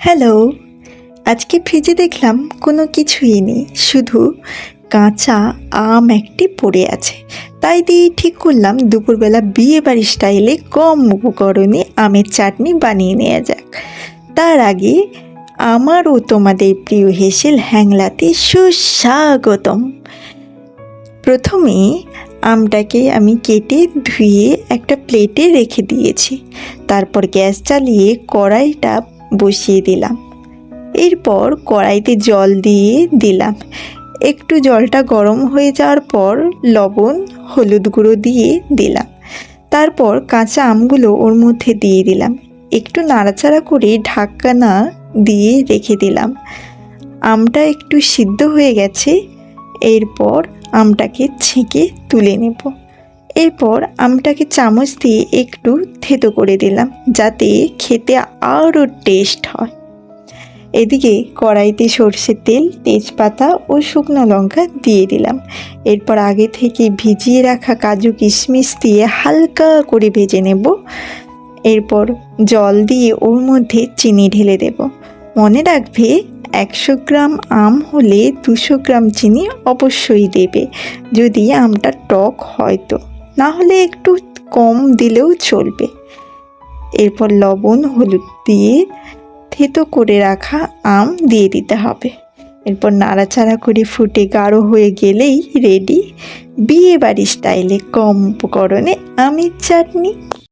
Hello. আজকে ফ্রিজে দেখলাম কোনো কিছুই নেই, শুধু কাঁচা আম একটি পড়ে আছে। তাই দিয়ে ঠিক করলাম দুপুরবেলা বিয়ে বাড়ির স্টাইলে কম উপকরণে আমের চাটনি বানিয়ে নেওয়া যাক। তার আগে আমার ও তোমাদের প্রিয় হেসেল হ্যাংলাতে সুস্বাগতম। প্রথমে আমটাকে আমি কেটে ধুয়ে একটা প্লেটে রেখে দিয়েছি। তারপর গ্যাস চালিয়ে কড়াইটা বসিয়ে দিলাম। এরপর কড়াইতে জল দিয়ে দিলাম। একটু জলটা গরম হয়ে যাওয়ার পর লবণ, হলুদ গুঁড়ো দিয়ে দিলাম। তারপর কাঁচা আমগুলো ওর মধ্যে দিয়ে দিলাম। একটু নাড়াচাড়া করে ঢাকনা দিয়ে রেখে দিলাম। আমটা একটু সিদ্ধ হয়ে গেছে। এরপর আমটাকে ছেঁকে তুলে নেব। এরপর আমটাকে চামচ দিয়ে একটু থেতো করে দিলাম, যাতে খেতে আরও টেস্ট হয়। এদিকে কড়াইতে সরষের তেল, তেজপাতা ও শুকনো লঙ্কা দিয়ে দিলাম। এরপর আগে থেকে ভিজিয়ে রাখা কাজু কিশমিশ দিয়ে হালকা করে ভেজে নেব। এরপর জল দিয়ে ওর মধ্যে চিনি ঢেলে দেব। মনে রাখবে, 100 গ্রাম আম হলে 200 গ্রাম চিনি অবশ্যই দেবে, যদি আমটা টক হয় তো, না হলে একটু কম দিলেও চলবে। এরপর লবণ, হলুদ দিয়ে থেতো করে রাখা আম দিয়ে দিতে হবে। এরপর নাড়াচাড়া করে ফুটে গাঢ় হয়ে গেলেই রেডি বিয়ে বাড়ির স্টাইলে কম উপকরণে আমের চাটনি।